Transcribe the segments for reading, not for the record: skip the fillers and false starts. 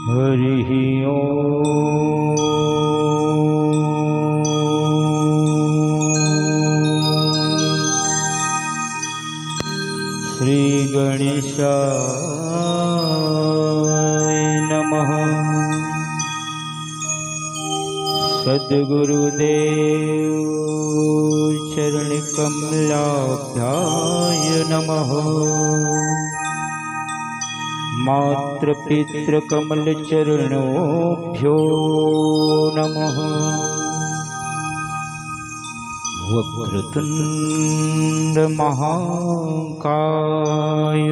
हरिः ओम्। श्री गणेशाय नमः। सद्गुरुदेव चरण कमलाभ्याय नमः। मातृपितृकमल चरणोभ्यो नमः। वक्रतुंड महाकाय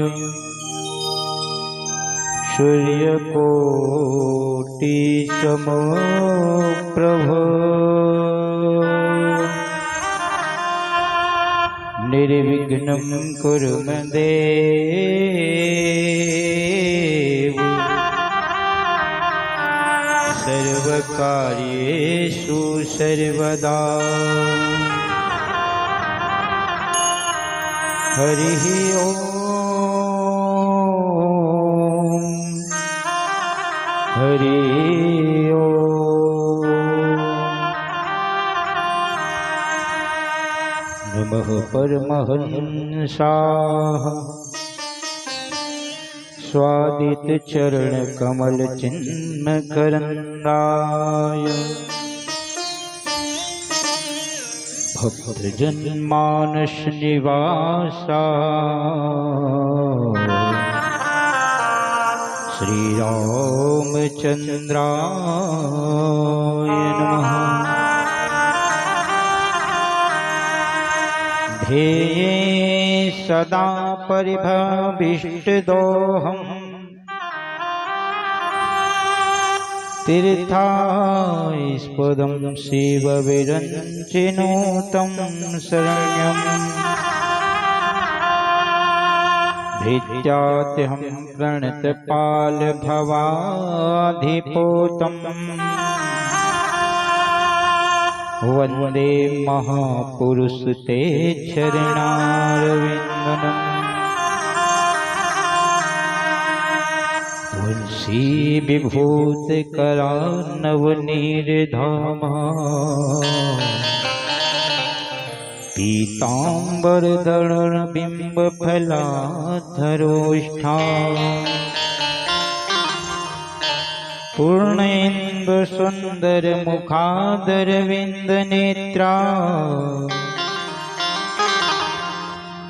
सूर्यकोटि समप्रभ निर्विघ्नं कुरु मे देव सर्वकार्येषु सर्वदा। हरिः ओम्। हरिः ओम्। नमः परमहंसाः स्वादित चरण कमल चिन्ह करंदाय भक्त जनमानस निवासा श्री रामचंद्राय नमः। ध्येये सदा परिभविष्टदोहम् तीर्थास्पदं शिवविरञ्चिनुतं शरण्यम्। भिद्यात्यहं प्रणतपालभवाधिपोतम् वन्दे महापुरुष ते चरणारविन्दम्। तुलसी विभूत करानवनीरधामा पीताम्बरधरण बिंब फलाधरोष्ठा पूर्णेन्दु सुंदर मुखादरविंद नेत्रा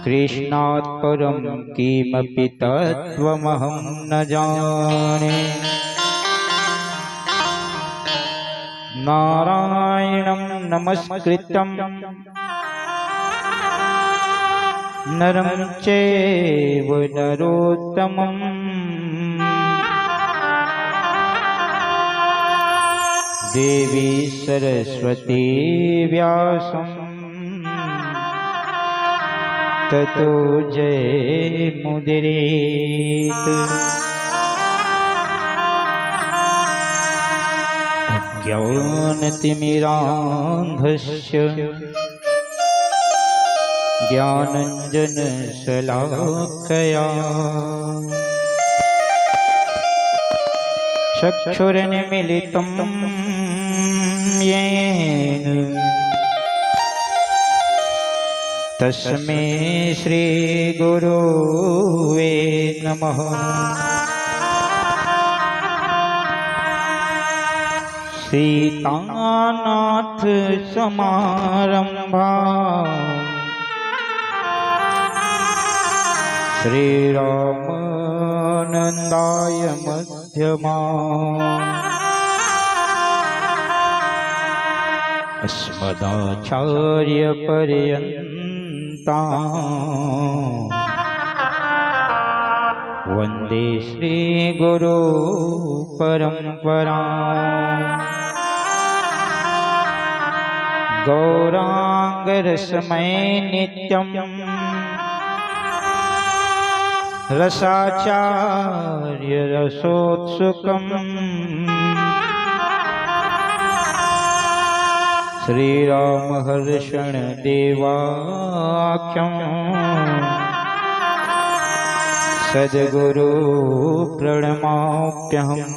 कृष्णात् परं किमपि तत्त्वमहं न जाने। नारायणं नमस्कृतं नरं चैव नरोत्तमं देवी सरस्वती व्यासं ततो जयमुदीरयेत्। अज्ञानतिमिरान्धस्य ज्ञानाञ्जनशलाकया चक्षुरुन्मीलितं येन तस्मै श्री गुरुवे नमः। सीतानाथ समारंभा श्रीरामानन्दाय मध्यमा अस्मदाचार्य पर्यन्ता वन्दे श्री गुरु परंपरा। गौरांग रसमय नित्यं रसाचार्य रसोत्सुकम् श्रीराम हर्षण देवाख्यं सद्गुरु प्रणमाम्यहम्।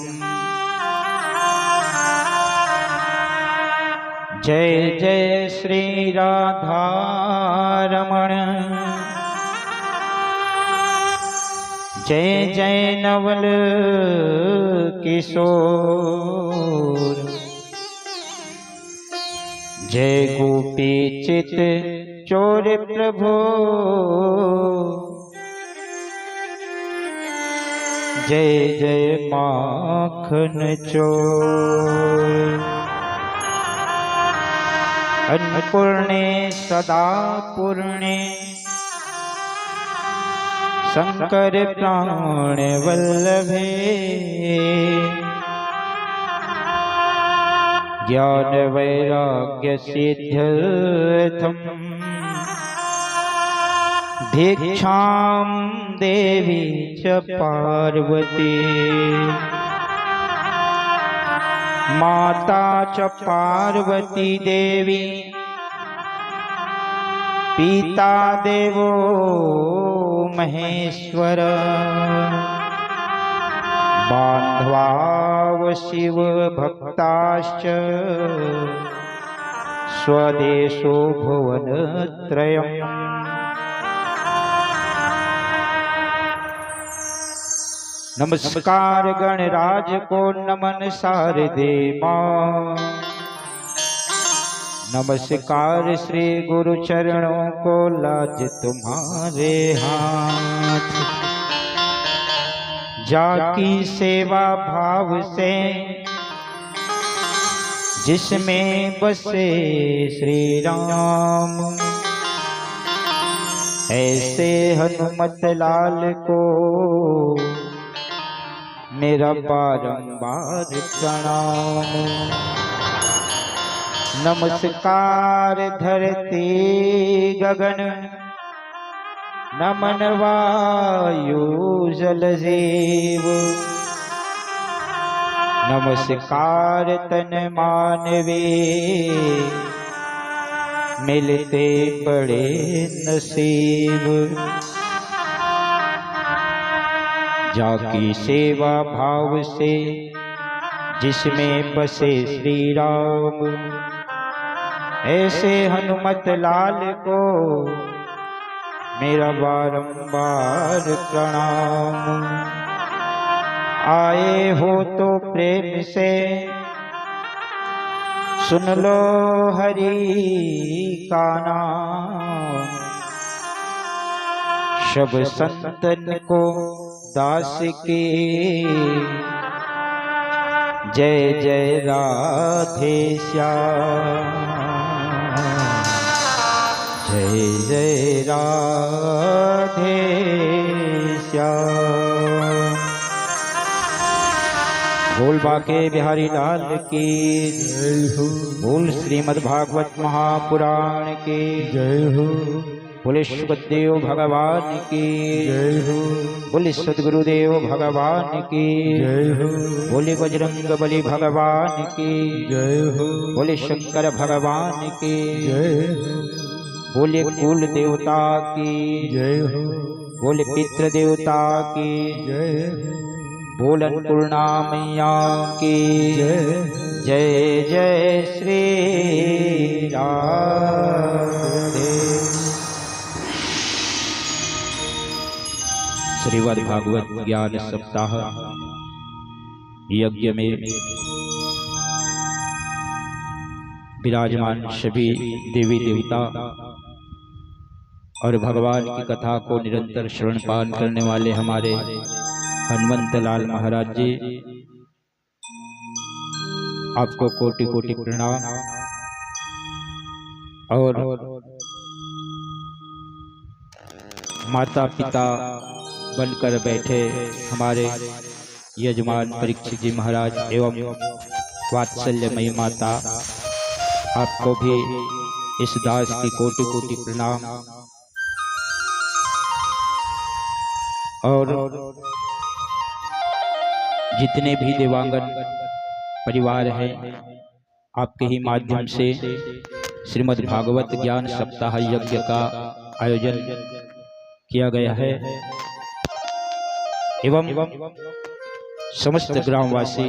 जय जय श्री राधा रमण, जय जय नवल किशोर, जय गोपी चित चोर प्रभु, जय जय माखन चोर। अन्नपूर्णे सदा पूर्णे, शंकर प्राण वल्लभे, ज्ञान वैराग्य सिद्ध्यर्थम भिक्षां देवी च पार्वती, माता च पार्वती देवी, पिता देवो महेश्वर, बान्धवाव शिव भक्ताश्च, स्वदेशो भुवनत्रयम्। नमस्कार गणराज को नमन शारदे मां, नमस्कार श्री गुरु चरणों को लाज तुम्हारे हाथ। जाकी सेवा भाव से जिसमें बसे श्री राम, ऐसे हनुमत लाल को मेरा बारंबार प्रणाम। नमस्कार धरती गगन, नमन वायु जल जीव, नमस्कार तन मानवी, मिलते बड़े नसीब। जाकी सेवा भाव से जिसमें बसे श्री राम, ऐसे हनुमत लाल को मेरा बारंबार प्रणाम। आए हो तो प्रेम से सुन लो हरि का नाम, सब संतन को दास की जय जय राधे श्याम, जय जय राधे श्याम। बोल बाके बिहारी लाल की जय हो, बोल श्रीमद् भागवत महापुराण की जय हो, बोले सुखदेव भगवान की जय हो, बोले सद्गुरुदेव भगवान की जय हो, बोले बजरंग बली भगवान की जय हो, बोले शंकर भगवान की जय हो, बोले कुल देवता की जय हो, बोले पितृ देवता की जय हो, बोल अन्नपूर्णा मैया की जय, जय जय श्री राधे। श्रीमद् भागवत ज्ञान सप्ताह यज्ञ में विराजमान सभी देवी देवता और भगवान की कथा को निरंतर श्रवण पान करने वाले हमारे हनुमंत लाल महाराज जी, आपको कोटि कोटि प्रणाम। और माता पिता बनकर बैठे हमारे यजमान परीक्षित जी महाराज एवं वात्सल्यमयी माता, आपको भी इस दास की कोटि कोटि प्रणाम। और जितने भी देवांगन परिवार हैं, आपके ही माध्यम से श्रीमद् भागवत ज्ञान सप्ताह यज्ञ का आयोजन किया गया है एवं समस्त ग्रामवासी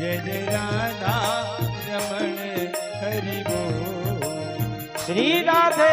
जय जय राधा रमण हरि बोल। श्री राधे।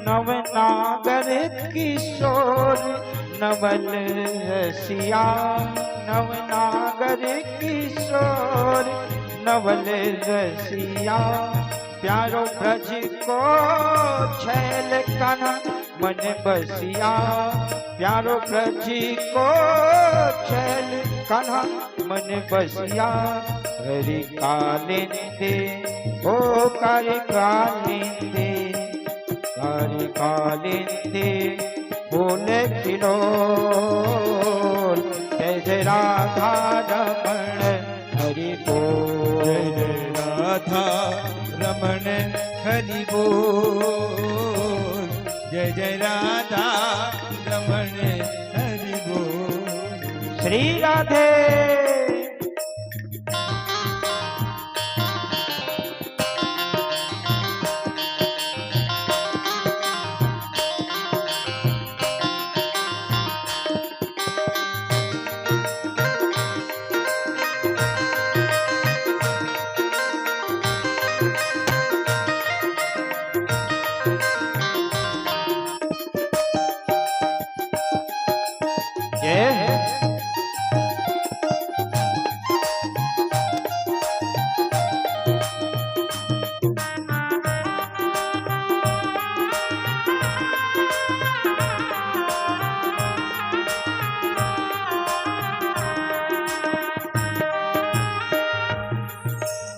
नवनागर किशोर नवल रसिया, नवनागर किशोर नवल रसिया, प्यारो ब्रज को छैल कान्हा मन बसिया, प्यारो ब्रज को छैल कान्हा मन बसिया, हरि कालिंदे ओ कर कालिंदे, हरि कालिंदे बोले खिलो, जय जय राधा रमण हरि बोल। जय जय राधा रमण हरि बोल। जय जय राधा रमण हरि बोल। श्री राधे।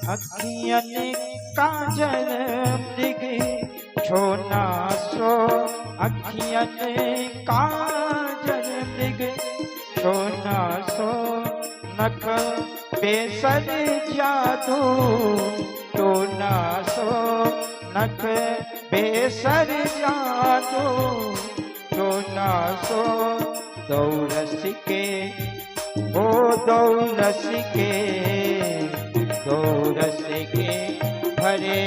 अखियन काजल मृग छोना सो, अखियन काजल मृग छोना सो, नख बेसर जादू टोना सो, नख बेसर जादू टोना सो, दौरस के ओ दौरस के, दौरस के भरे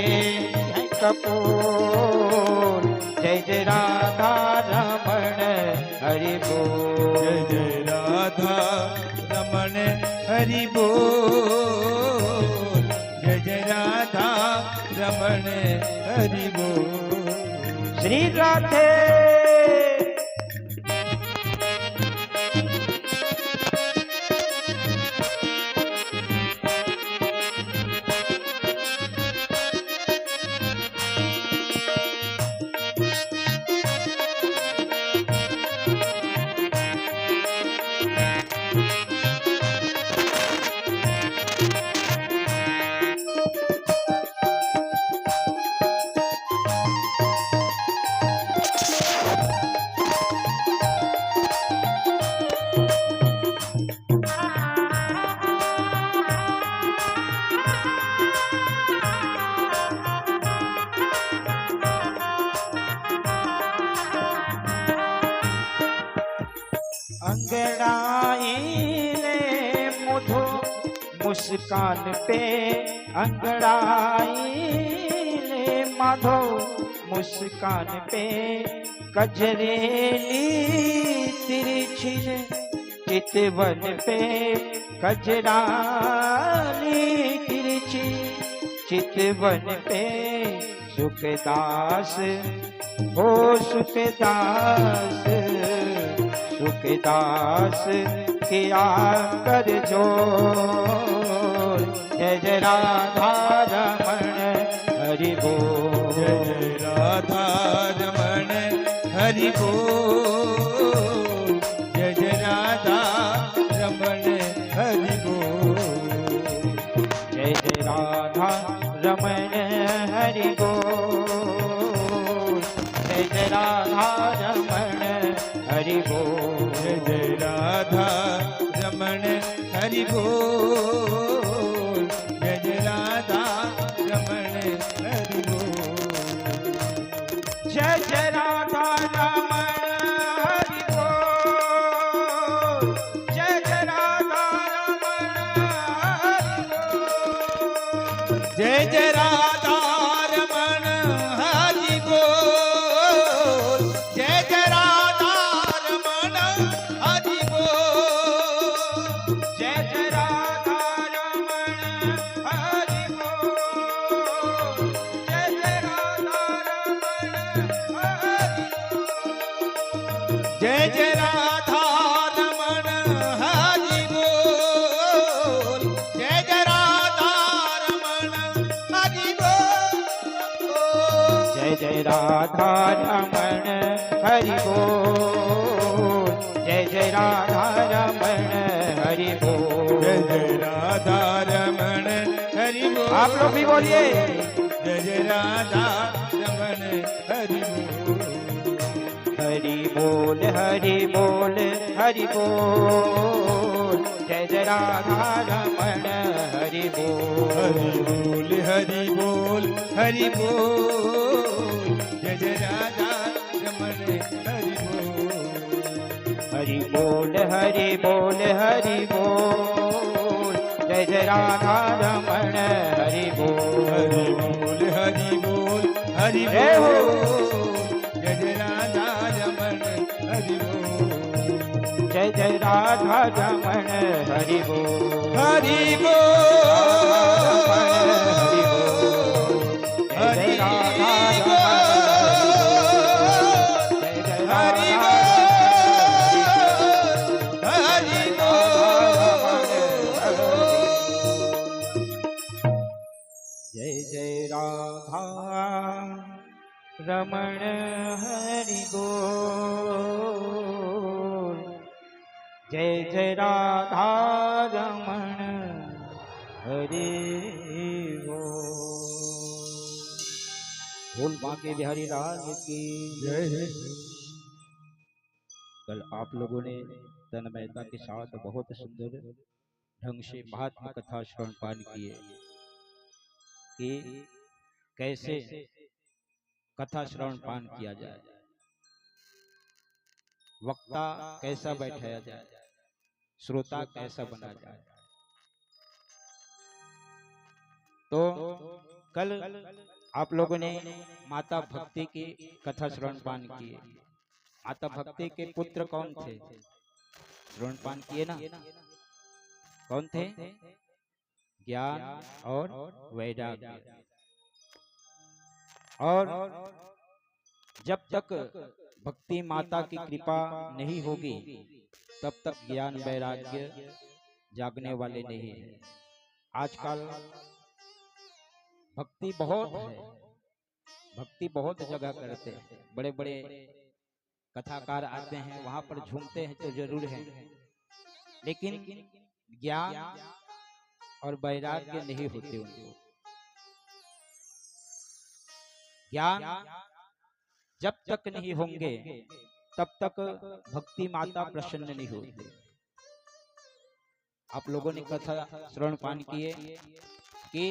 कपूर, जय जय राधा रमण हरि बोल। जय जय राधा रमण हरि बोल। जय जय राधा रमण हरि बोल। श्री राधे। अंगड़ाई ले मुधो मुस्कान पे, अंगड़ाई ले माधो मुस्कान पे, कजरेली तिरछी चितवन पे, कजराली तिरछी चितवन पे, सुखदास हो सुखदास, सुखदास किया कर जोर, जय जय राधा रमण हरि बोल। जय जय राधा रमण हरि बोल। रमण हरि बोल। जय जय राधा रमण हरि बोल। जय जय राधा रमण हरि बोल। जय जय राधा रमण हरि बोल। जय जय राधा रमण हरि बोल। जय जय राधा रमण हरि बोल। जय जय राधा रमण हरि बोल। जय जय राधा रमण हरि बोल। जय जय राधा रमण हरि बोल। जय जय राधा रमण हरि बोल। जय जय राधा रमण हरि बोल। जय जय राधा रमण हरि बोल। जय जय राधा रमण हरि बोल। जय जय राधा रमण हरि बोल। जय जय राधा रमण हरि बोल। आप लोग भी बोलिए। जय जय राधा रमण हरि बोल। हरि बोल हरि बोल हरि बोल। जय जय राधा रमण हरि बोल। हरि बोल हरि बोल हरि बोल। जय जय राधा रमण हरि बोल। हरि बोल हरि बोल हरि बोल। जय जय राधा रमण हरि बोल। हरि बोल हरि बोल हरि जय हो। बोल। जय जय राधा रमण हरि बोल। जय जय राधा रमण हरि बोल। हरि बोल हरि राधा जय जय हरि राधा हरि जय जय राधा रमण हरि बोल। जय जय राधा रमण हरि बोल। बांके बिहारी लाल की जय। कल आप लोगों ने तन्मयता के साथ बहुत सुंदर ढंग से महात्मा कथा श्रवण पान किए कि कैसे कथा श्रवण पान किया जाए, वक्ता कैसा बैठाया जाए, श्रोता कैसा बना जाए। तो कल आप लोगों ने माता भक्ति की कथा श्रवण पान किए। माता भक्ति के पुत्र कौन थे? श्रवण पान किए ना? कौन थे? ज्ञान और वैराग्य। और जब तक भक्ति माता की कृपा नहीं होगी तब तक ज्ञान वैराग्य जागने वाले नहीं है। आजकल भक्ति बहुत है, भक्ति बहुत जगह करते हैं, बड़े बड़े कथाकार आते हैं, वहां पर झूमते हैं तो जरूर है, लेकिन ज्ञान और वैराग्य नहीं होते उनको। ज्ञान जब तक नहीं होंगे तब तक भक्ति माता प्रसन्न नहीं होती। आप लोगों ने कथा श्रवण पान किए कि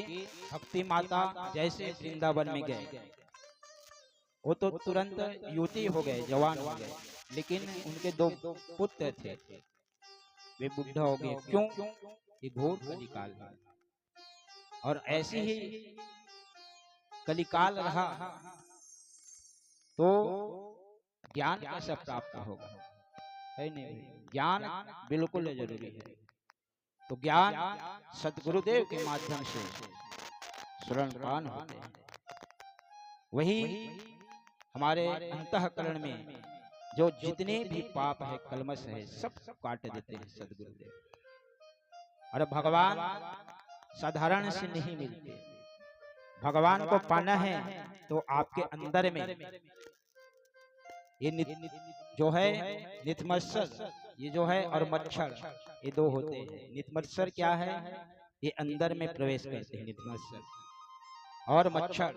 भक्ति माता जैसे वृंदावन में गए, वो तो तुरंत युवती हो गए, जवान हो गए, लेकिन उनके दो पुत्र थे, वे बुढ़ा हो गए। क्यों? ये घोर कलिकाल है। और ऐसी ही कलिकाल रहा तो ज्ञान कैसे प्राप्त होगा? है नहीं? ज्ञान बिल्कुल जरूरी है। तो ज्ञान सद्गुरुदेव के माध्यम से श्रवण पान होते हैं। वही हमारे अंतःकरण में जो जितने भी पाप है, कलमश है, सब काट देते हैं सद्गुरुदेव। और भगवान साधारण से नहीं मिलते। भगवान को पाना है तो आपके अंदर में ये जो है नितमत्सर, ये जो है, और मच्छर, ये दो होते हैं। नितमत्सर क्या है? ये अंदर में प्रवेश करते हैं नितमत्सर। और मच्छर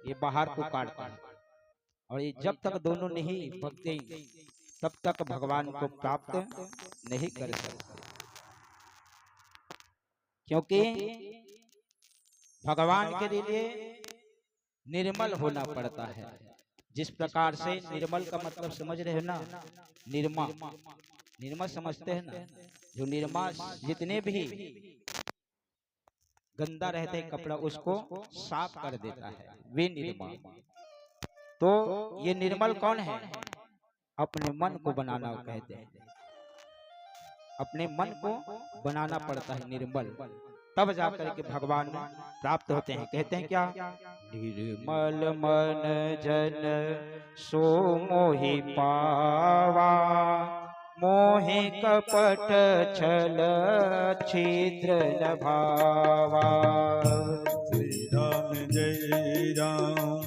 ये बाहर को काटता है। और ये जब तक दोनों नहीं भगते तब तक भगवान को प्राप्त नहीं कर सकते, क्योंकि भगवान के लिए निर्मल होना पड़ता है। जिस प्रकार से निर्मल का मतलब समझ रहे हो ना, निर्मा, निर्मा समझते हैं ना, जो निर्मा जितने भी गंदा रहते हैं कपड़ा उसको साफ कर देता है, वे निर्मा। तो ये निर्मल कौन है? अपने मन को बनाना कहते हैं, अपने मन को बनाना पड़ता है निर्मल, तब जाकर के भगवान प्राप्त होते हैं। कहते हैं क्या? निर्मल मन जन सो मोहि पावा, मोहि कपट छल छिद्र न भावा। श्री राम जय राम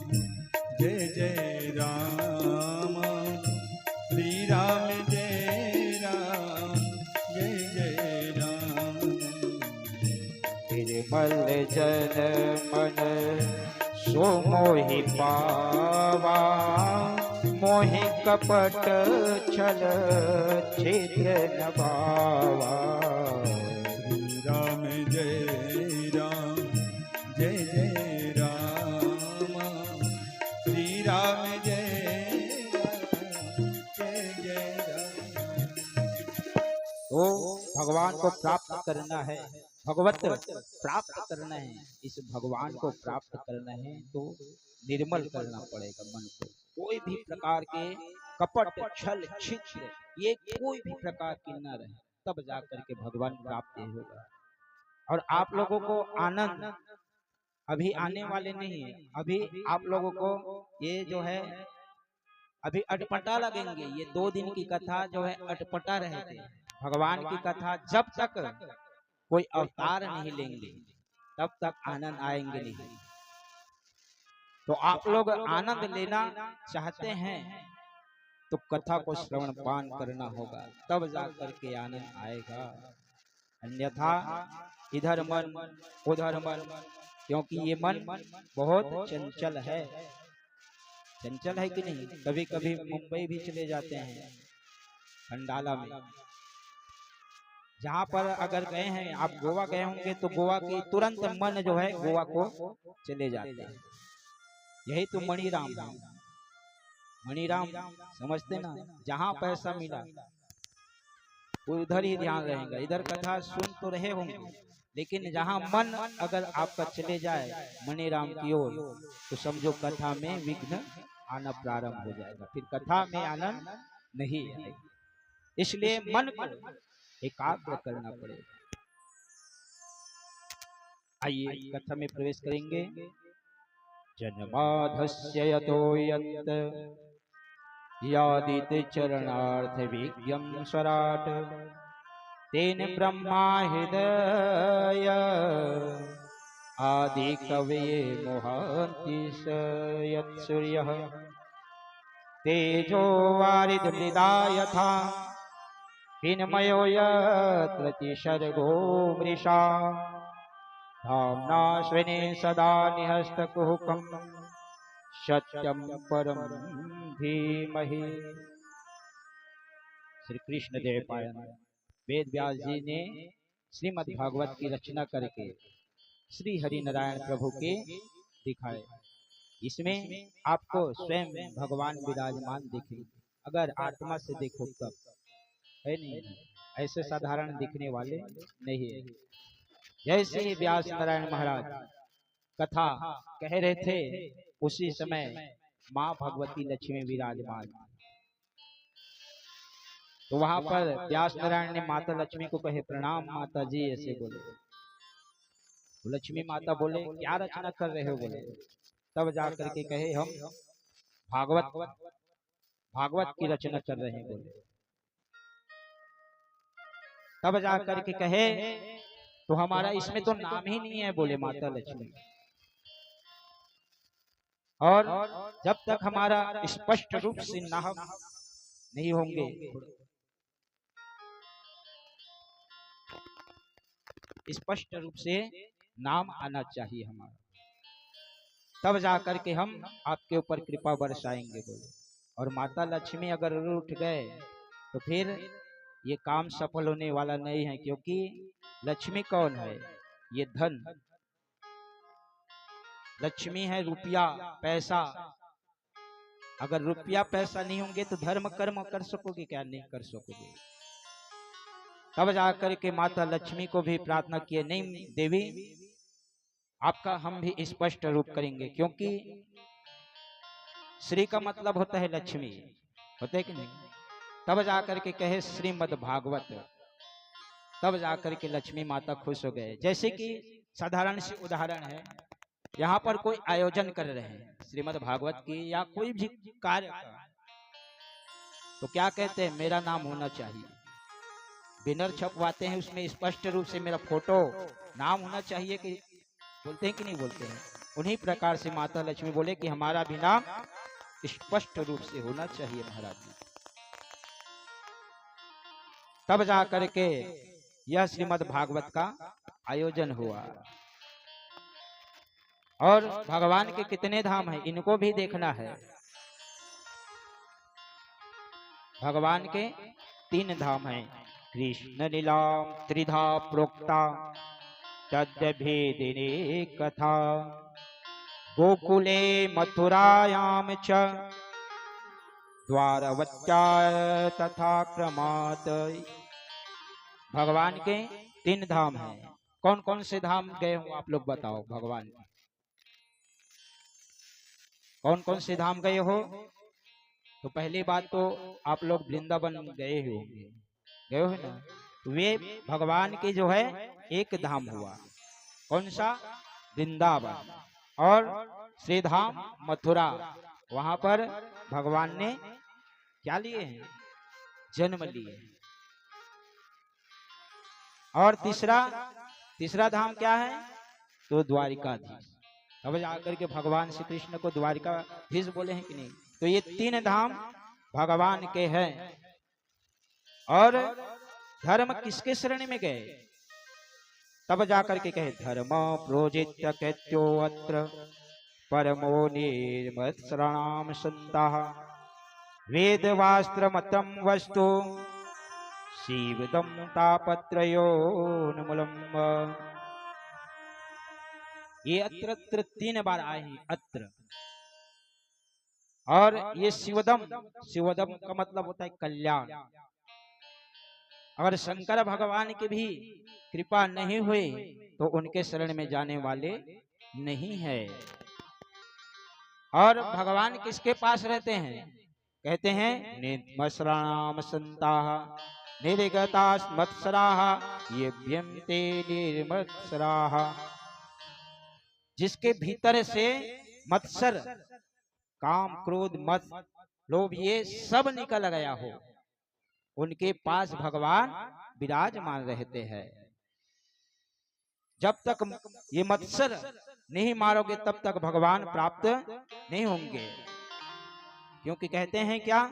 जय जय राम, श्री राम जय राम जय जय राम। निर्मल जन मन सो मोहि पावा, मोहि कपट छल छिद्र न भावा। श्री राम जय राम जय जय राम, श्री राम जय राम जय जय राम। तो भगवान को प्राप्त करना है, भगवत प्राप्त करना है, इस भगवान को प्राप्त करना है तो निर्मल करना पड़ेगा मन को। कोई भी प्रकार के कपट छल छिद्र ये कोई भी प्रकार की न रहे, तब जाकर के भगवान प्राप्ति होगा। और आप लोगों को आनंद अभी आने वाले नहीं है, अभी आप लोगों को ये जो है अभी अटपटा लगेंगे। ये 2 दिन की कथा जो है अटपटा रहते हैं। भगवान की कथा जब तक कोई अवतार नहीं लेंगे तब तक आनंद आएंगे नहीं। तो आप लोग आनंद लेना चाहते हैं तो कथा को श्रवण पान करना होगा, तब जाकर के आनंद आएगा। अन्यथा इधर मन उधर मन, क्योंकि ये मन बहुत चंचल है। चंचल है कि नहीं? कभी कभी मुंबई भी चले जाते हैं खंडाला में, जहाँ पर अगर गए हैं आप, गोवा गए होंगे तो गोवा की तुरंत मन जो है गोवा को चले जाते हैं। यही तो मणिराम है। मणिराम समझते ना, जहाँ पैसा मिला उधर ही ध्यान रहेगा। इधर कथा सुन तो रहे होंगे, लेकिन जहाँ मन अगर आपका चले जाए मणिराम की ओर तो समझो कथा में विघ्न आना प्रारंभ हो जाएगा, फिर कथा में आनंद नहीं आएगा। इसलिए मन को एकाग्र करना पड़ेगा। आइए कथा में प्रवेश करेंगे। जन्माधस्य यतो यत् यादिते चरणार्थ विज्ञं स्वराट, तेन ब्रह्मा हृदय आदि कवये मोहन्ति स यत्सूर्यः, तेजो वारिद मृदा यथा, हिन्मयो यत्र तिसर्गो मृषा, धाम्ना स्वेन सदा निहस्तकुहकं सत्यं परं धीमहि। श्री कृष्ण देव पायन वेद व्यास जी ने श्रीमद् भागवत की रचना करके श्री हरि नारायण प्रभु के दिखाए। इसमें आपको स्वयं भगवान विराजमान दिखे, अगर आत्मा से देखो तब, है नहीं, ऐसे साधारण दिखने वाले नहीं है। जैसे ही व्यास नारायण महाराज कथा कह रहे थे उसी समय माँ भगवती लक्ष्मी विराजमान, तो वहां पर व्यास नारायण ने माता लक्ष्मी को कहे प्रणाम माता जी, ऐसे बोले। तो लक्ष्मी माता बोले क्या रचना कर रहे हो? बोले तब जाकर के कहे हम भागवत की रचना कर रहे हैं। बोले तब जाकर के कहे तो हमारा इसमें तो नाम ही नहीं है। बोले माता लक्ष्मी, और जब तक हमारा स्पष्ट रूप से नाम नहीं होंगे, स्पष्ट रूप से नाम आना चाहिए हमारा। तब जाकर के हम आपके ऊपर कृपा बरसाएंगे बोले। और माता लक्ष्मी अगर रूठ गए तो फिर ये काम सफल होने वाला नहीं है, क्योंकि लक्ष्मी कौन है? ये धन, लक्ष्मी है रुपया पैसा। अगर रुपया पैसा नहीं होंगे तो धर्म कर्म कर सकोगे क्या? नहीं कर सकोगे। तब जाकर के माता लक्ष्मी को भी प्रार्थना किए, नहीं देवी आपका हम भी स्पष्ट रूप करेंगे, क्योंकि श्री का मतलब होता है लक्ष्मी, होता है कि नहीं? तब जाकर के कहे श्रीमद् भागवत, तब जाकर के लक्ष्मी माता खुश हो गए। जैसे कि साधारण सी उदाहरण है, यहाँ पर कोई आयोजन कर रहे हैं श्रीमद् भागवत की या कोई भी कार्य का, तो क्या कहते हैं? मेरा नाम होना चाहिए। बैनर छपवाते हैं, उसमें स्पष्ट रूप से मेरा फोटो नाम होना चाहिए, कि बोलते हैं कि नहीं बोलते हैं? उन्हीं प्रकार से माता लक्ष्मी बोले कि हमारा भी नाम स्पष्ट रूप से होना चाहिए महाराज जी। तब जाकर के यह श्रीमद् भागवत का आयोजन हुआ। और भगवान के कितने धाम हैं इनको भी देखना है। भगवान के 3 धाम हैं। कृष्ण लीलाम त्रिधा प्रोक्ता तद्भेदिनी कथा, गोकुले मथुरायाम च द्वारवत्या तथा क्रमात्। भगवान के 3 धाम हैं। कौन कौन से धाम गए हो आप लोग बताओ? भगवान के कौन कौन से धाम गए हो? तो पहली बात तो आप लोग वृंदावन गए होंगे, गए हो ना? वे भगवान के जो है एक धाम हुआ। कौन सा? वृंदावन। और श्री धाम मथुरा, वहां पर भगवान ने क्या लिए हैं? जन्म लिए। और तीसरा धाम क्या है? तो द्वारिकाधीश। अब जाकर के भगवान श्री कृष्ण को द्वारिकाधीश बोले हैं कि नहीं? तो ये 3 धाम भगवान के हैं। और धर्म किसके शरण में गए? तब जाकर के कहे धर्म प्रोजित्य कैत्यो अत्र परमो निर्मत्सराणाम संताः वेद वास्त्र मतम वस्तु शिवदम तापत्रयोन्मूलम्। ये अत्र 3 बार आए हैं, अत्र। और ये शिवदम का मतलब होता है कल्याण। अगर शंकर भगवान की भी कृपा नहीं हुई तो उनके शरण में जाने वाले नहीं है। और भगवान किसके पास रहते हैं? कहते हैं निर्मत्सराणाम संताः निर्गतास्मत्सराः येभ्यन्ते निर्मत्सराः। जिसके भीतर से मत्सर, काम क्रोध मद लोभ ये सब निकल गया हो, उनके पास भगवान विराजमान रहते हैं। जब तक ये मत्सर नहीं मारोगे तब तक भगवान प्राप्त नहीं होंगे। क्योंकि कहते हैं क्या?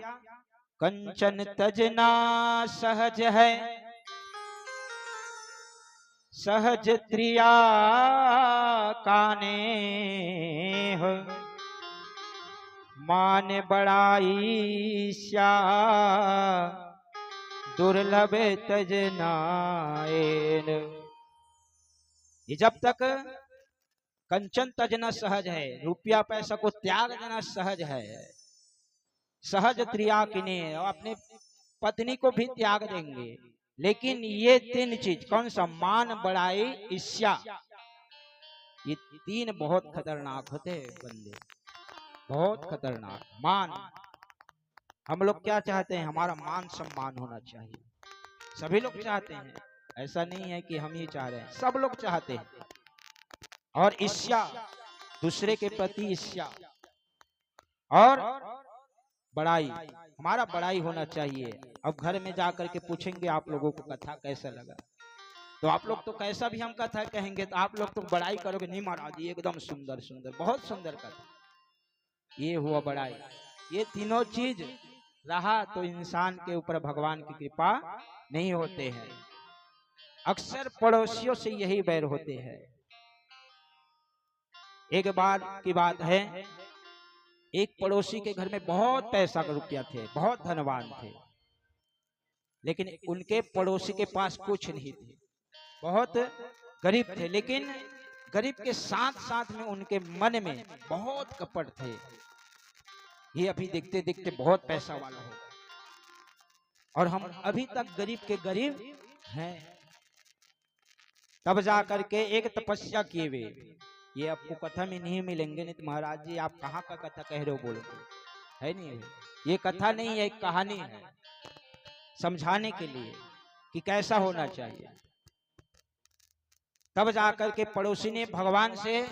कंचन तजना सहज है सहज त्रिया काने हो, मान बड़ाई श्या दुर्लभ तजनाएन। ये जब तक कंचन तजना सहज है, रुपया पैसा को त्याग देना सहज है, सहज त्रिया किने, अपने पत्नी को भी त्याग देंगे। लेकिन ये 3 चीज, कौन सा? मान बड़ाई ईर्ष्या, ये 3 बहुत खतरनाक होते हैं बंदे, बहुत खतरनाक। मान, हम लोग क्या चाहते हैं? हमारा मान सम्मान होना चाहिए। सभी लोग चाहते हैं, ऐसा नहीं है कि हम ही चाह रहे हैं, सब लोग चाहते हैं। और ईर्ष्या, दूसरे के प्रति ईर्ष्या। और बड़ाई, हमारा बड़ाई होना चाहिए। अब घर में जाकर के पूछेंगे आप लोगों को कथा कैसा लगा, तो आप लोग तो कैसा भी हम कथा कहेंगे तो आप लोग तो बड़ाई करोगे, नहीं महाराज ये एकदम सुंदर सुंदर, बहुत सुंदर कथा। ये हुआ बड़ाई। ये तीनों चीज रहा तो इंसान के ऊपर भगवान की कृपा नहीं होते हैं। अक्सर पड़ोसियों से यही बैर होते हैं। एक बार की बात है, एक पड़ोसी के घर में बहुत पैसा का रुपया थे, बहुत धनवान थे, लेकिन उनके पड़ोसी के पास कुछ नहीं थे, बहुत गरीब थे। लेकिन गरीब के साथ साथ में उनके मन में बहुत कपट थे, ये अभी देखते देखते बहुत पैसा वाला हो और हम अभी तक गरीब के गरीब हैं। तब जा करके एक तपस्या किए हुए, ये आपको कथा में नहीं मिलेंगे, नहीं तो महाराज जी आप कहाँ का कथा कह रहे हो बोलो, है नहीं, ये कथा नहीं है, एक कहानी है समझाने के लिए कि कैसा होना चाहिए। तब जाकर के पड़ोसी ने भगवान से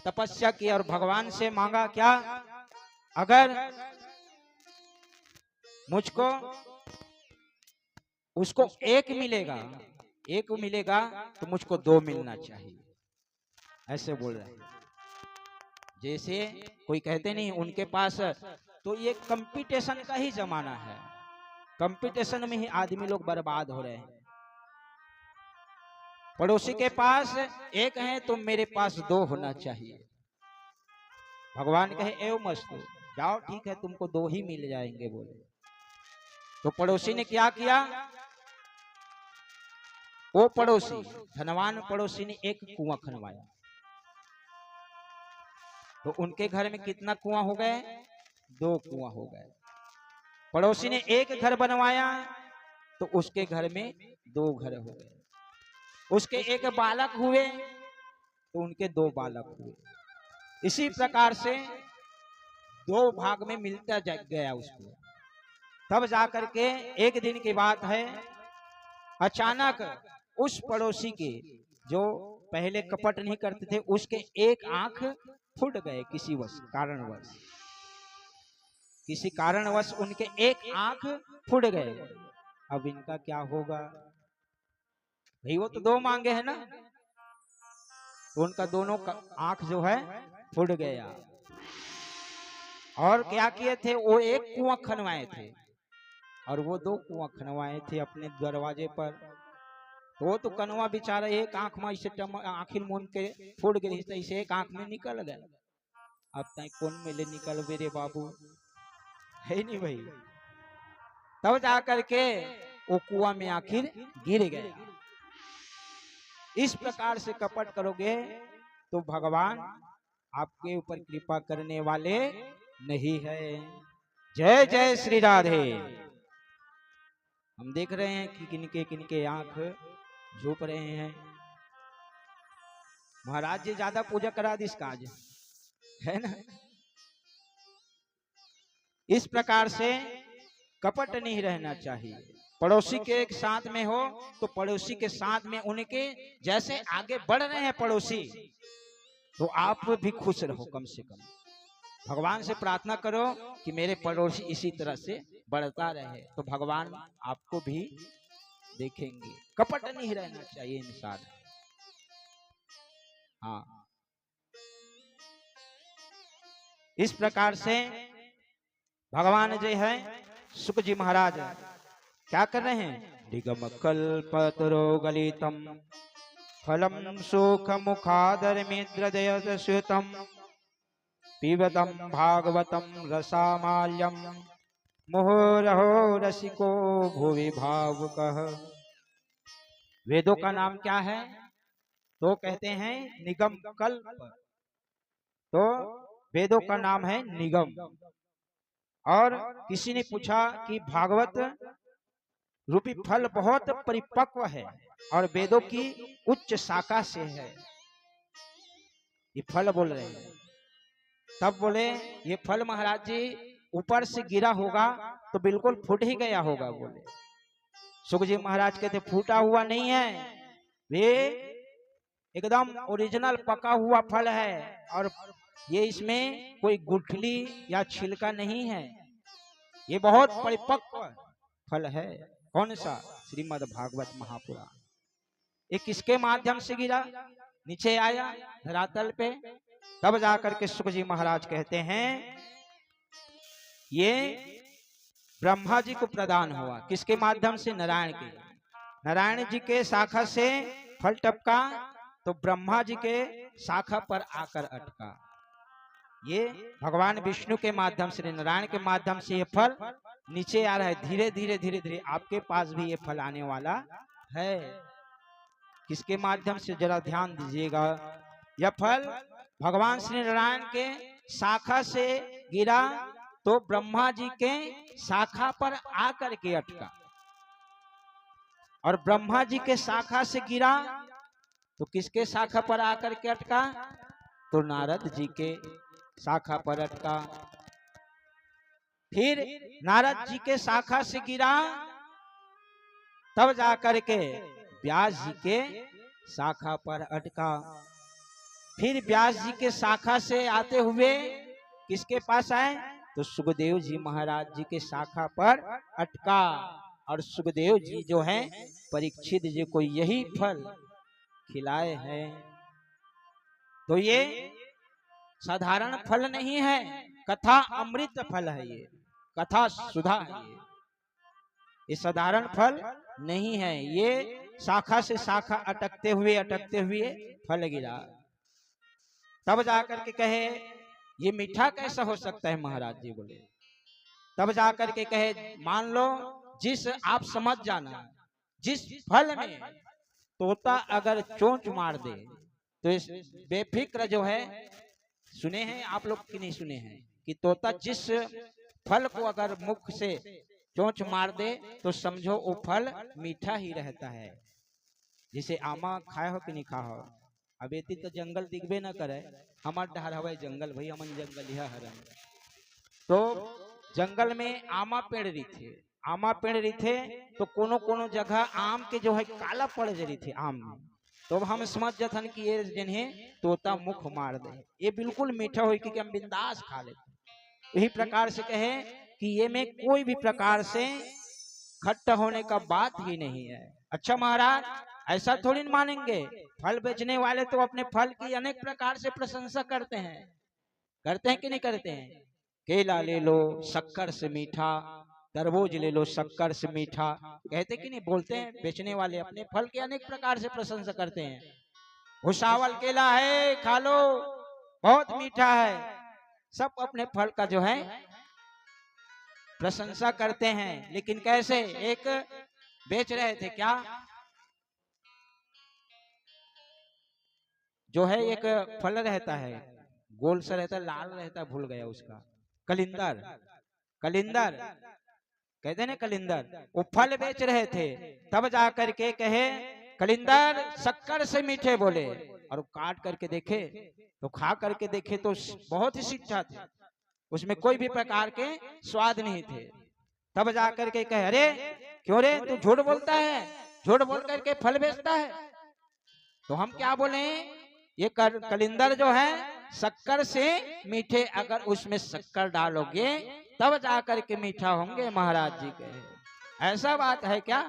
तपस्या की और भगवान से मांगा क्या, अगर मुझको उसको एक मिलेगा तो मुझको दो मिलना चाहिए, ऐसे बोल रहे हैं। जैसे कोई कहते नहीं उनके पास, तो ये कंपटीशन का ही जमाना है, कंपटीशन में ही आदमी लोग बर्बाद हो रहे हैं। पड़ोसी के पास एक है तो मेरे पास दो होना चाहिए। भगवान कहे एवं मस्तु, जाओ ठीक है तुमको दो ही मिल जाएंगे बोले। तो पड़ोसी ने क्या किया, वो पड़ोसी धनवान पड़ोसी ने एक कुआं खनवाया। तो उनके घर में कितना कुआं हो गए, दो कुआं हो गए। पड़ोसी ने एक घर बनवाया तो उसके घर में दो घर हो गए। उसके एक बालक हुए तो उनके दो बालक हुए। इसी प्रकार से दो भाग में मिलता गया उसको। तब जाकर के एक दिन की बात है, अचानक उस पड़ोसी के जो पहले कपट नहीं करते थे, उसके एक आंख फूट गए किसी कारणवश उनके एक आंख फूट गए। अब इनका क्या होगा भाई, वो तो दो मांगे है ना, तो उनका दोनों का आंख जो है फूट गया। और क्या किए थे, वो एक कुआं खनवाए थे और वो दो कुआं खनवाए थे अपने दरवाजे पर। तो वो तो कनवा बेचारा एक आंख में इसे आखिर मुन के फूट गई, इसे एक आंख में निकल गया। अब तक कौन मिले निकल मेरे बाबू, है नहीं भाई। तब जाकर के वो कुआं में आखिर गिर गया। इस प्रकार से कपट करोगे तो भगवान आपके ऊपर कृपा करने वाले नहीं है। जय जय श्री राधे। हम देख रहे हैं कि किनके किनके आंख झूप रहे हैं। महाराज जी ज्यादा पूजा करा दी इसका आज, है ना। इस प्रकार से कपट नहीं रहना चाहिए। पड़ोसी के एक साथ में हो तो पड़ोसी के साथ में उनके जैसे आगे बढ़ रहे हैं पड़ोसी, तो आप भी खुश रहो। कम से कम भगवान से प्रार्थना करो कि मेरे पड़ोसी इसी तरह से बढ़ता रहे, तो भगवान आपको भी देखेंगे। कपट नहीं रहना चाहिए इंसान। हाँ, इस प्रकार से भगवान जो है सुख जी महाराज क्या कर रहे हैं, निगम कल्पतरो गलितम फलम सुख मुखादर मिद्रदयत स्युतम पिबतम भागवतम रसामाल्यम मुहुरहो रसिको भुवि भावुकः। वेदों का नाम क्या है, तो कहते हैं निगम कल्प। तो वेदों का नाम है निगम। और किसी ने पूछा कि भागवत रूपी फल बहुत परिपक्व है और वेदों की उच्च शाखा से है, ये फल बोल रहे हैं। तब बोले ये फल महाराज जी ऊपर से गिरा होगा तो बिल्कुल फूट ही गया होगा। बोले सुख जी महाराज कहते फूटा हुआ नहीं है, वे एकदम ओरिजिनल पका हुआ फल है और ये इसमें कोई गुठली या छिलका नहीं है, ये बहुत परिपक्व फल है। कौन सा, श्रीमद् भागवत महापुराण। ये किसके माध्यम से गिरा, नीचे आया धरातल पे, तब जाकर के सुख जी महाराज कहते हैं ये ब्रह्मा जी को प्रदान हुआ। किसके माध्यम से, नारायण के। नारायण जी के शाखा से फल टपका तो ब्रह्मा जी के शाखा पर आकर अटका। ये भगवान विष्णु के माध्यम से, नारायण के माध्यम से ये फल नीचे आ रहा है। धीरे धीरे धीरे धीरे आपके पास भी ये फल आने वाला है। किसके माध्यम से, जरा ध्यान दीजिएगा। यह फल भगवान श्री नारायण के शाखा से गिरा तो ब्रह्मा जी के शाखा पर आकर के अटका, और ब्रह्मा जी के शाखा से गिरा तो किसके शाखा पर आकर के अटका, तो नारद जी के शाखा पर अटका। फिर नारद जी के शाखा से गिरा तब जाकर के व्यास जी के शाखा पर अटका। फिर व्यास जी के शाखा से आते हुए किसके पास आए, तो सुखदेव जी महाराज जी के शाखा पर अटका। और सुखदेव जी जो हैं परीक्षित जी को यही फल खिलाए हैं। तो ये साधारण फल नहीं है, कथा अमृत फल है, ये कथा सुधा है। ये साधारण फल नहीं है, ये शाखा से शाखा अटकते हुए फल गिरा। तब जाकर के कहे ये मीठा कैसा हो सकता है, महाराज जी बोले। तब जाकर के कहे मान लो जिस आप समझ जाना, जिस फल में तोता अगर चोंच मार दे तो इस बेफिक्र जो है, सुने हैं आप लोग कि नहीं सुने हैं, कि तोता जिस फल को अगर मुख से चोंच मार दे तो समझो वो फल मीठा ही रहता है। जिसे आमा खाए हो कि नहीं खा हो, अब एती तो जंगल दिखबे न करे, हमार डहर हवा जंगल भाई, हमन जंगल यह हरन। तो जंगल में आमा पेड़ रही थे, आमा पेड़ रही थे, तो कोनो कोनो जगह आम के जो है काला पड़ रही थे आम में। तो हम समझ जाथन कि ये जिन्हें तोता मुख मार दे, ये बिल्कुल मीठा हो कि हम बिंदास खा लेते। यही प्रकार से कहे कि ये में कोई भी प्रकार से खट्टा होने का बात ही नहीं है। अच्छा महाराज ऐसा थोड़ी न मानेंगे, फल बेचने वाले तो अपने फल की अनेक प्रकार से प्रशंसा करते हैं कि नहीं करते हैं। केला ले लो शक्कर से मीठा, तरबूज ले लो शक्कर से मीठा, कहते कि नहीं, बोलते हैं बेचने वाले अपने फल की अनेक प्रकार से प्रशंसा करते हैं। भुसावल केला है खा लो, बहुत मीठा है, सब अपने फल का जो है प्रशंसा करते हैं। लेकिन कैसे, एक बेच रहे थे क्या, जो है एक फल रहता है गोल सा रहता है, लाल रहता है, भूल गया उसका, कलिंदर, कलिंदर कहते हैं ना कलिंदर, वो फल बेच रहे थे। तब जाकर के कहे कलिंदर शक्कर से मीठे बोले, और काट करके देखे तो खा करके देखे तो बहुत ही मीठा थे, उसमें कोई भी प्रकार के स्वाद नहीं थे। तब जाकर के कहे अरे क्यों रे तू झूठ बोलता है, झूठ बोल करके फल बेचता है। तो हम क्या बोले, ये कलिंदर जो है शक्कर से मीठे, अगर उसमें शक्कर डालोगे तब जाकर के मीठा होंगे, महाराज जी कहे ऐसा बात है क्या,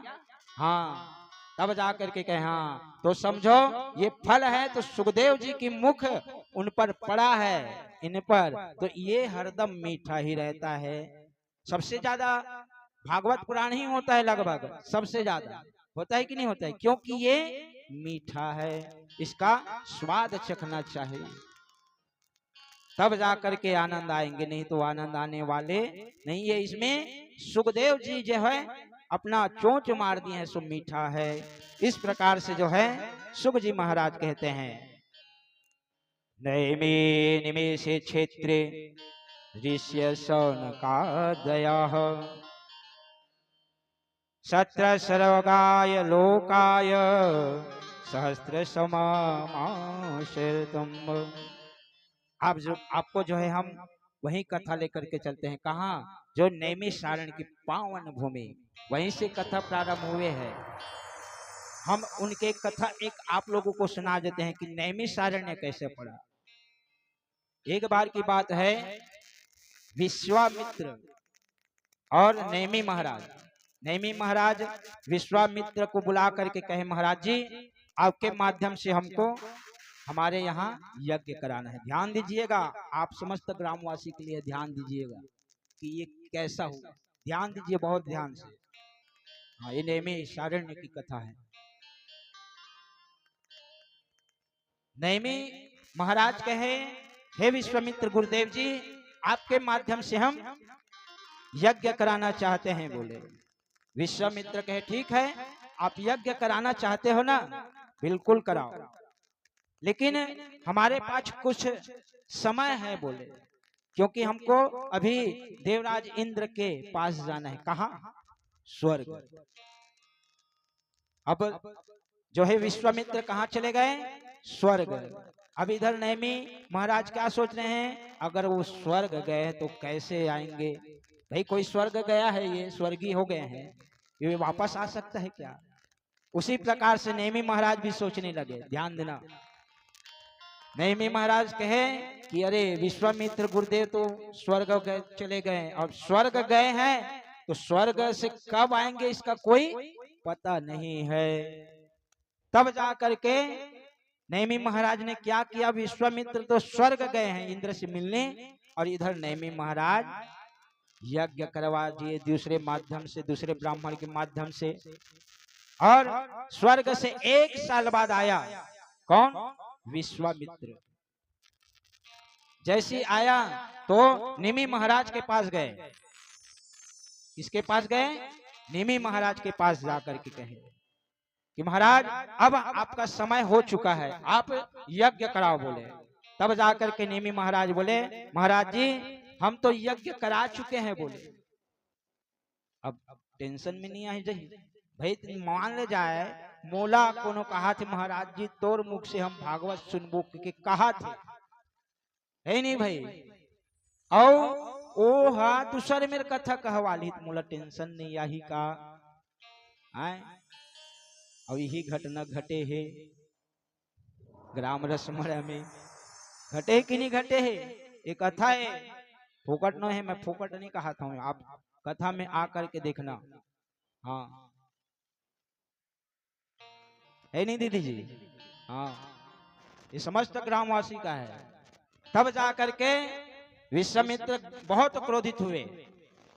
हाँ। तब जाकर के कहे हाँ, तो समझो ये फल है तो सुखदेव जी की मुख उन पर पड़ा है, इन पर, तो ये हरदम मीठा ही रहता है। सबसे ज्यादा भागवत पुराण ही होता है, लगभग सबसे ज्यादा होता है कि नहीं होता है, क्योंकि ये मीठा है, इसका स्वाद चखना चाहिए, तब जाकर के आनंद आएंगे, नहीं तो आनंद आने वाले नहीं है। इसमें सुखदेव जी जो है अपना चोंच मार दिए हैं, सो मीठा है। इस प्रकार से जो है सुख जी महाराज कहते हैं, नैमे निमेषे क्षेत्रे ऋष्य शौनकादयः सत्र सर्वगाय लोकाय सहस्त्र समामाश्रितम्। आप जो आपको जो है हम वही कथा लेकर के चलते हैं, कहाँ, जो नैमिषारण्य की पावन भूमि, वहीं से कथा प्रारंभ हुए हैं। हम उनके कथा एक आप लोगों को सुना देते हैं कि नैमिषारण्य कैसे पड़ा। एक बार की बात है, विश्वामित्र और नैमी महाराज विश्वामित्र को बुला करके कहे महाराज जी आपके माध्यम से हमको हमारे यहाँ यज्ञ कराना है, ध्यान दीजिएगा, आप समस्त ग्रामवासी के लिए ध्यान दीजिएगा कि ये कैसा होगा, ध्यान दीजिए बहुत ध्यान से। हाँ, ये नैमिषारण्य की कथा है। नैमी महाराज कहे, हे विश्वामित्र गुरुदेव जी, आपके माध्यम से हम यज्ञ कराना चाहते हैं। बोले विश्वामित्र कहे, ठीक है, आप यज्ञ कराना चाहते हो ना, बिल्कुल कराओ, लेकिन हमारे पास कुछ समय है। बोले क्योंकि हमको अभी देवराज इंद्र के पास जाना है। कहाँ? स्वर्ग। अब जो है विश्वामित्र कहाँ चले गए? स्वर्ग। अब इधर नैमी महाराज क्या सोच रहे हैं, अगर वो स्वर्ग गए तो कैसे आएंगे? भाई कोई स्वर्ग गया है, ये स्वर्गीय हो गए हैं, ये वापस आ सकता है क्या? उसी प्रकार से नैमी महाराज भी सोचने लगे। ध्यान देना, नैमी महाराज कहे कि अरे विश्वामित्र गुरुदेव तो स्वर्ग चले गए, और स्वर्ग गए हैं तो स्वर्ग से कब आएंगे इसका कोई पता नहीं है। तब जा करके नैमी महाराज ने क्या किया, विश्वामित्र तो स्वर्ग गए हैं इंद्र से मिलने, और इधर नैमी महाराज यज्ञ करवा दिए दूसरे माध्यम से, दूसरे ब्राह्मण के माध्यम से। और स्वर्ग से 1 साल बाद आया कौन? विश्वामित्र। जैसे आया तो निमि महाराज के पास गए। किसके पास गए? निमि महाराज के पास जाकर के कहे कि महाराज अब आपका समय हो चुका है, आप यज्ञ कराओ। बोले तब जाकर के निमि महाराज बोले, महाराज जी हम तो यज्ञ करा चुके हैं। बोले अब टेंशन में नहीं आई जाइए भाई, मान ले जाए मोला कोनो कहा थे महाराज जी तोर मुख से हम भागवत सुनबो के कहा थे, है नहीं भाई। ओ हा दूसरे मेरे कथा कहवाली, मोला टेंशन नहीं यही का आए। और यही घटना घटे है ग्राम रसमरा में, घटे कि नहीं घटे है? एक कथा है, फोकट न है, मैं फोकट नहीं कहा था, आप कथा में आकर के देखना। हाँ है नहीं दीदी जी? हाँ, ये समस्त ग्रामवासी का है। तब जा करके विश्वामित्र बहुत क्रोधित हुए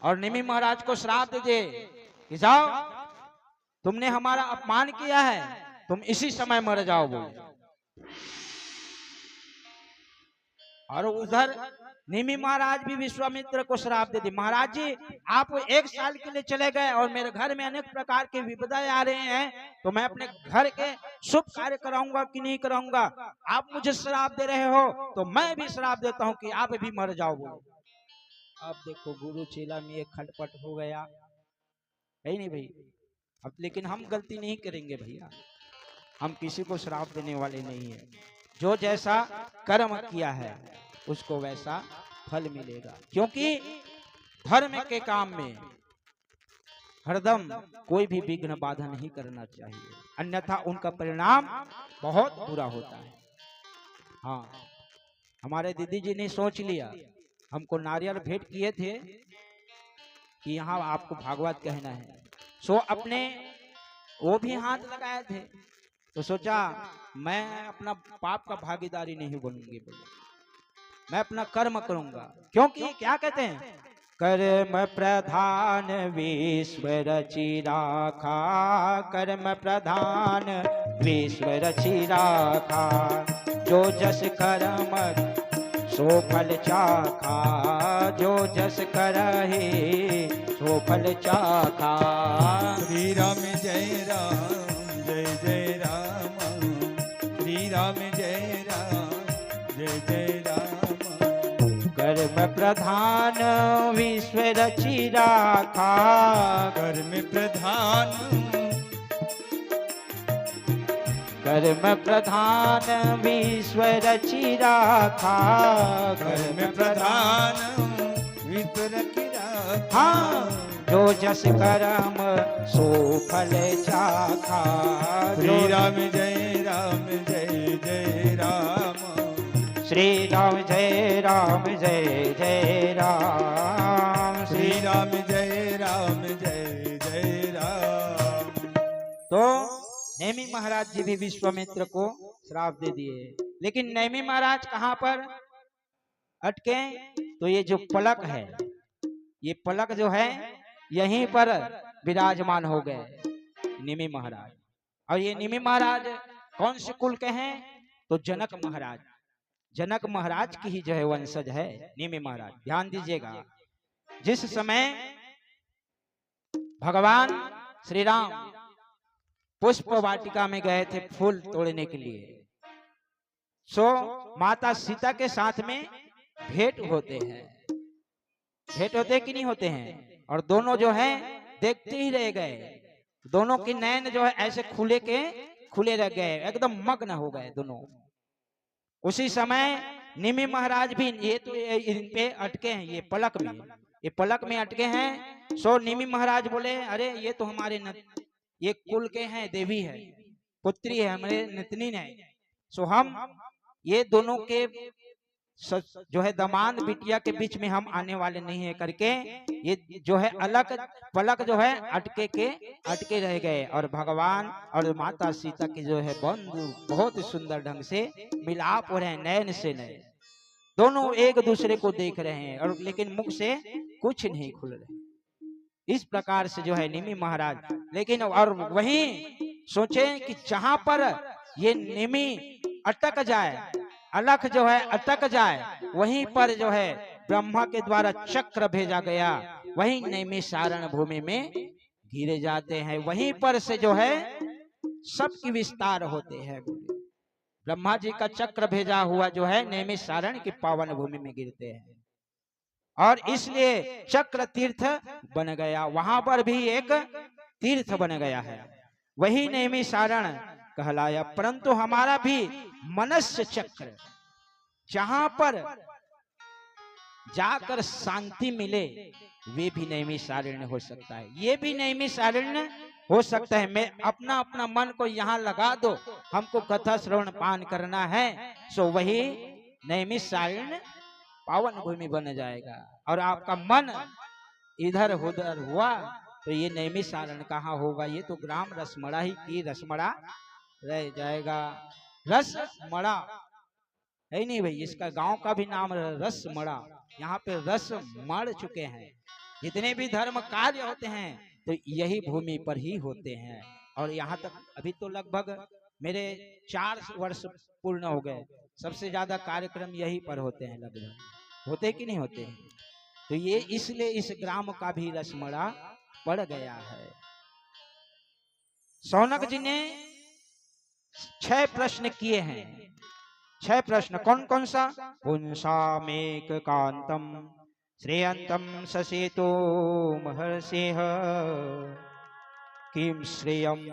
और निमि महाराज को श्राप दे दिए कि जाओ, तुमने हमारा अपमान किया है, तुम इसी समय मर जाओ। बोले और उधर निमि महाराज भी विश्वामित्र को श्राप दे दी, महाराज जी आप 1 साल के लिए चले गए और मेरे घर में अनेक प्रकार के विपदाएं आ रहे हैं, तो मैं अपने घर के शुभ कार्य कराऊंगा कि नहीं कराऊंगा? आप मुझे श्राप दे रहे हो तो मैं भी श्राप देता हूं कि आप भी मर जाओ। बोलो अब देखो गुरु चेला में एक खटपट हो गया, है नहीं भाई? अब लेकिन हम गलती नहीं करेंगे भैया, हम किसी को श्राप देने वाले नहीं है। जो जैसा कर्म किया है उसको वैसा फल मिलेगा, क्योंकि धर्म के काम में हरदम कोई भी विघ्न बाधा नहीं करना चाहिए, अन्यथा उनका परिणाम बहुत बुरा होता है। हाँ, हमारे दीदी जी ने सोच लिया, हमको नारियल भेंट किए थे कि यहाँ आपको भागवत कहना है, सो अपने वो भी हाथ लगाए थे, तो सोचा मैं अपना पाप का भागीदारी नहीं बनूंगी, मैं अपना कर्म करूंगा। क्योंकि क्या कहते हैं, कर्म प्रधान विश्व रचि राखा, कर्म प्रधान विश्व रचि राखा, जो जस कर्म सो फल चाखा, जो जस करहि सो फल चाखा। श्री राम जय राम जय जय राम, श्री राम जय राम जय जय राम। कर्म प्रधान विश्व रचि राखा, कर्म प्रधान, कर्म प्रधान विश्व रचि राखा, कर्म प्रधान विश्व रचि राखा। हाँ, जो जस कर्म सो फल चाखा। श्री राम जय राम जय जय राम, श्री राम जय राम जय जय राम, श्री राम जय राम जय जय राम। तो नैमी महाराज जी भी विश्वामित्र को श्राप दे दिए, लेकिन नैमी महाराज कहाँ पर अटके? तो ये जो पलक है, ये पलक जो है यहीं पर विराजमान हो गए निमि महाराज। और ये निमि महाराज कौन से कुल के हैं? तो जनक महाराज की ही जो है वंशज है निमि महाराज। ध्यान दीजिएगा, जिस समय भगवान श्री राम पुष्प वाटिका में गए थे फूल तोड़ने के लिए, सो माता सीता के साथ में भेंट होते कि नहीं होते हैं, और दोनों जो है देखते ही रह गए, दोनों की नैन जो है ऐसे खुले रह गए, एकदम मग्न हो गए दोनों। उसी समय निमि महाराज भी, ये तो इन पे अटके हैं, ये पलक में अटके हैं। सो निमि महाराज बोले, अरे ये तो हमारे ये कुल के हैं, देवी है, पुत्री है, हमारे नितनी है। सो हम ये दोनों के जो है दामाद बिटिया के बीच में हम आने वाले नहीं है करके ये जो है अलग पलक जो है अटके रह गए। और भगवान और माता सीता की जो है बंधु बहुत सुंदर ढंग से मिलाप हो रहे हैं, नयन से नयन, दोनों एक दूसरे को देख रहे हैं, और लेकिन मुख से कुछ नहीं खुल रहे। इस प्रकार से जो है निमि महाराज, लेकिन और वहीं सोचे कि जहां पर ये निमि अटक जाए, अलख जो है अटक जाए, वहीं पर जो है ब्रह्मा के द्वारा चक्र भेजा गया, वहीं नैमिषारण्य भूमि में गिरे जाते हैं। वहीं पर से जो है सबकी विस्तार होते हैं। ब्रह्मा जी का चक्र भेजा हुआ जो है नैमिषारण्य की पावन भूमि में गिरते हैं, और इसलिए चक्र तीर्थ बन गया। वहां पर भी एक तीर्थ बन गया है, वही नैमिषारण्य कहलाया। परंतु हमारा भी मनस्य चक्र, जहां पर जाकर शांति मिले, वे भी नैमिषारण्य हो सकता है, ये भी नैमिषारण्य हो सकता है। मैं अपना मन को यहाँ लगा दो, हमको कथा श्रवण पान करना है, सो वही नैमिषारण्य पावन भूमि बन जाएगा। और आपका मन इधर उधर हुआ तो ये नैमिषारण्य कहाँ होगा, ये तो ग्राम रसमड़ा ही की रसमड़ा रह जाएगा। रसमड़ा है नहीं भाई, इसका गांव का भी नाम रसमड़ा। यहाँ पे रस मर चुके हैं, जितने भी धर्म कार्य होते हैं तो यही भूमि पर ही होते हैं। और यहाँ तक अभी तो लगभग मेरे 4 वर्ष पूर्ण हो गए, सबसे ज्यादा कार्यक्रम यही पर होते हैं, लगभग होते कि नहीं होते हैं। तो ये इसलिए इस ग्राम का भी रसमड़ा पड़ गया है। शौनक जी ने 6 प्रश्न किए हैं। 6 प्रश्न कौन कौन सा? पुंसामेक कांतम श्रेयंतम ससेतो महर्षेः किम श्रेयम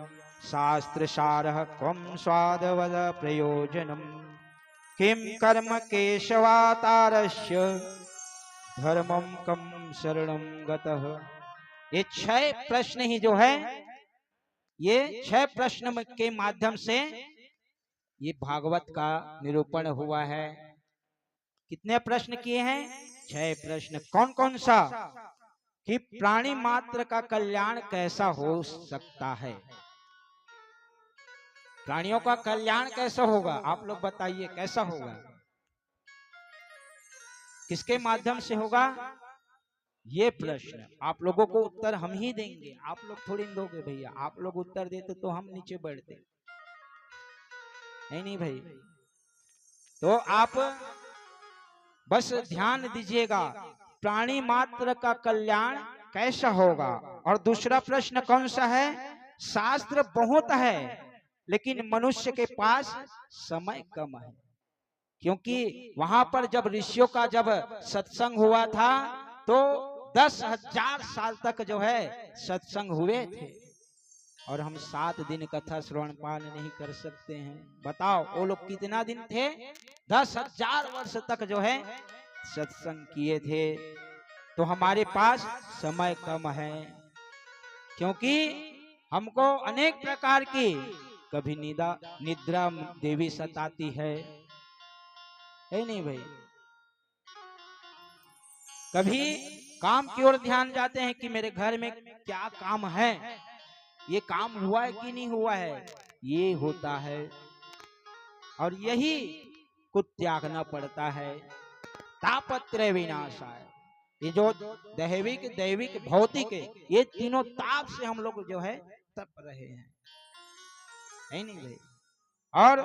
शास्त्र सारः कम स्वादवद प्रयोजनम किम कर्म केशवातारस्य धर्मम कम शरणम गतः। ये 6 प्रश्न ही जो है, ये 6 प्रश्न के माध्यम से ये भागवत का निरूपण हुआ है। कितने प्रश्न किए हैं? 6 प्रश्न। कौन कौन सा? कि प्राणी मात्र का कल्याण कैसा हो सकता है, प्राणियों का कल्याण कैसा होगा, आप लोग बताइए कैसा होगा, किसके माध्यम से होगा? ये प्रश्न आप लोगों को उत्तर हम ही देंगे, आप लोग थोड़ी दोगे भैया। आप लोग उत्तर देते तो हम नीचे बैठते, नहीं भाई। तो आप बस ध्यान दीजिएगा, प्राणी मात्र का कल्याण कैसा होगा। और दूसरा प्रश्न कौन सा है? शास्त्र बहुत है लेकिन मनुष्य के पास समय कम है, क्योंकि वहां पर जब ऋषियों का जब सत्संग हुआ था तो 10,000 साल तक जो है सत्संग हुए थे, और हम 7 दिन कथा श्रवण पान नहीं कर सकते हैं। बताओ वो लोग कितना दिन थे? 10,000 वर्ष तक जो है सत्संग किए थे। तो हमारे पास समय कम है, क्योंकि हमको अनेक प्रकार की, कभी निद्रा देवी सताती है नहीं भाई, कभी काम की ओर ध्यान जाते हैं कि मेरे घर में क्या काम है, ये काम हुआ है कि नहीं हुआ है, ये होता है। और यही को त्यागना पड़ता है। तापत्रय विनाशाय, ये जो दैविक भौतिक ये तीनों ताप से हम लोग जो है तप रहे हैं, है नहीं भाई। और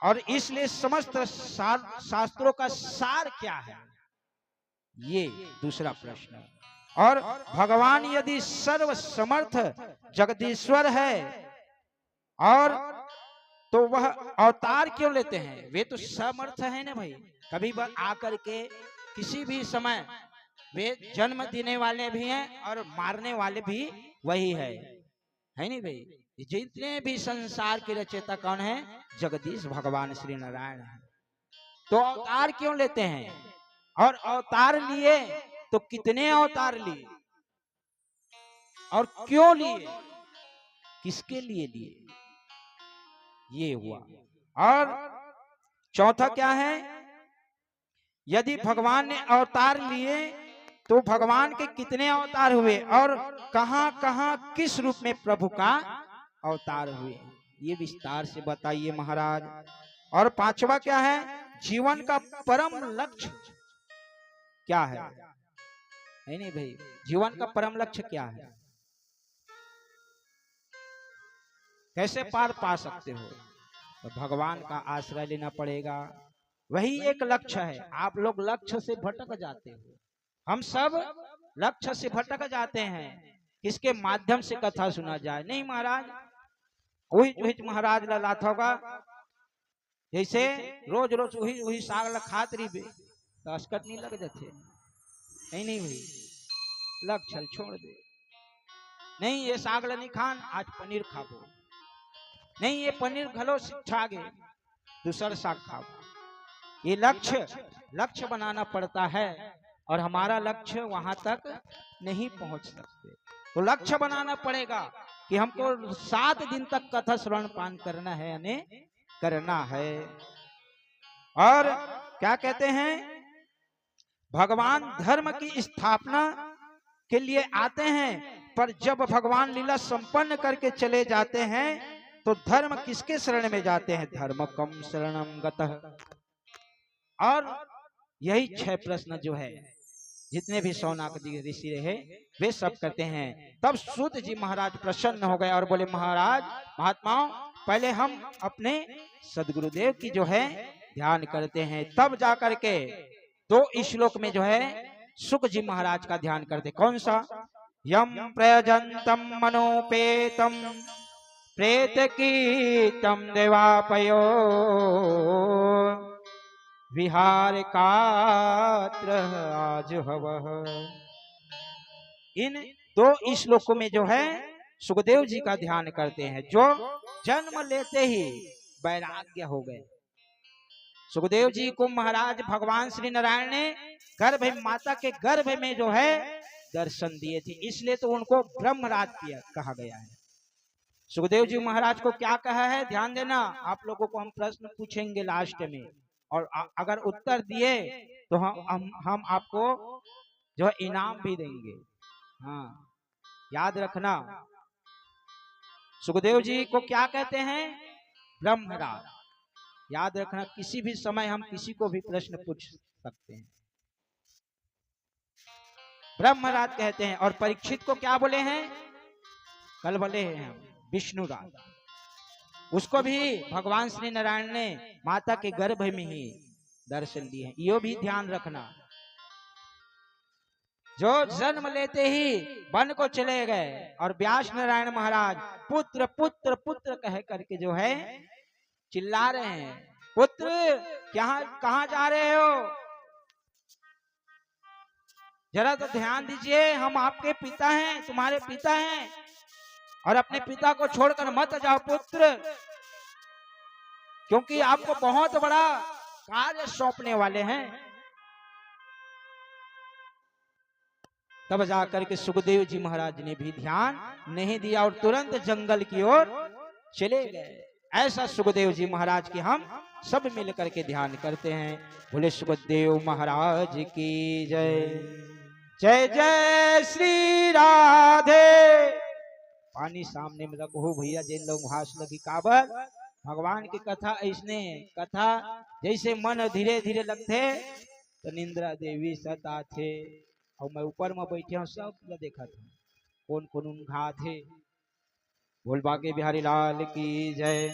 और इसलिए समस्त शास्त्रों का सार क्या है, ये दूसरा प्रश्न है। और भगवान यदि सर्व समर्थ जगदीश्वर है और तो वह अवतार क्यों लेते हैं? वे तो समर्थ है ना भाई, कभी बार आकर के किसी भी समय वे जन्म देने वाले भी हैं और मारने वाले भी वही है नहीं भाई। जितने भी संसार के रचयिता कौन है? जगदीश भगवान श्री नारायण है। तो अवतार क्यों लेते हैं? और अवतार लिए तो कितने अवतार लिए और क्यों लिए, किसके लिए लिए, ये हुआ। और चौथा क्या है? यदि भगवान ने अवतार लिए तो भगवान के कितने अवतार हुए और कहां कहां किस रूप में प्रभु का अवतार हुए, ये विस्तार से बताइए महाराज। और पांचवा क्या है? जीवन का परम लक्ष्य क्या है नहीं भाई, जीवन का परम लक्ष्य क्या है, कैसे पार पा सकते हो? तो भगवान का आश्रय लेना पड़ेगा, वही एक लक्ष्य है। आप लोग लक्ष्य से भटक जाते हो, हम सब लक्ष्य से भटक जाते हैं। किसके माध्यम से कथा सुना जाए? नहीं महाराज, वही महाराज लात होगा, जैसे रोज रोज वही साग खात रही बे तो अस्कट नहीं लग जाते। नहीं भाई, लक्ष्य छोड़ दे। नहीं ये साग नहीं खान, आज पनीर खाबो। नहीं ये पनीर घलो शिक्षा गे, दूसरा साग खाबो। ये लक्ष्य बनाना पड़ता है और हमारा लक्ष्य वहां तक नहीं पहुंच सकते। तो लक्ष्य बनाना पड़ेगा कि हमको 7 दिन तक कथा श्रवण पान करना है यानी करना है। और क्या कहते हैं? भगवान धर्म की स्थापना के लिए आते हैं, पर जब भगवान लीला संपन्न करके चले जाते हैं तो धर्म किसके शरण में जाते हैं? धर्म कम शरणम गतः। और यही 6 प्रश्न जो है जितने भी शौनक ऋषि रहे वे सब करते हैं। तब सूत जी महाराज प्रसन्न हो गए और बोले, महाराज महात्माओं, पहले हम अपने सदगुरुदेव की जो है ध्यान करते हैं, तब जाकर के 2 श्लोक में जो है सुख जी महाराज का ध्यान करते। कौन सा? यम प्रयजंतम मनोपेतम प्रेत कीतम देवापयो विहार कात्र आज हवः। इन 2 श्लोकों में जो है सुखदेव जी का ध्यान करते हैं, जो जन्म लेते ही वैराग्य हो गए। सुखदेव जी को महाराज भगवान श्री नारायण ने गर्भ माता के गर्भ में जो है दर्शन दिए थे, इसलिए तो उनको ब्रह्मराज कहा गया है। सुखदेव जी महाराज को क्या कहा है? ध्यान देना, आप लोगों को हम प्रश्न पूछेंगे लास्ट में, और अगर उत्तर दिए तो हम आपको जो है इनाम भी देंगे। हाँ, याद रखना। सुखदेव जी को क्या कहते हैं? ब्रह्मराज। याद रखना, किसी भी समय हम किसी को भी प्रश्न पूछ सकते हैं। ब्रह्मराज कहते हैं। और परीक्षित को क्या बोले हैं? कल बोले हैं हम विष्णुराज। उसको भी भगवान श्री नारायण ने माता के गर्भ में ही दर्शन दिए हैं, यो भी ध्यान रखना। जो जन्म लेते ही वन को चले गए और व्यास नारायण महाराज पुत्र पुत्र पुत्र कह करके जो है चिल्ला रहे हैं, पुत्र कहां जा रहे हो? जरा तो ध्यान दीजिए, हम आपके पिता हैं, तुम्हारे पिता हैं, और अपने पिता को छोड़कर मत जाओ पुत्र, क्योंकि आपको बहुत बड़ा कार्य सौंपने वाले हैं। तब जाकर के सुखदेव जी महाराज ने भी ध्यान नहीं दिया और तुरंत जंगल की ओर चले गए। ऐसा सुखदेव जी महाराज की हम सब मिलकर के ध्यान करते हैं। बोले सुखदेव महाराज की जय। जय जय श्री राधे। पानी सामने में रखो भैया, जिन लोग घास लगी काबर। भगवान की कथा ऐसने कथा जैसे मन धीरे धीरे लगते तो निंद्रा देवी सता थे, और मैं ऊपर में बैठे हूँ सब देखा था कौन कौन घा थे। बोल बाके बिहारी लाल की जय।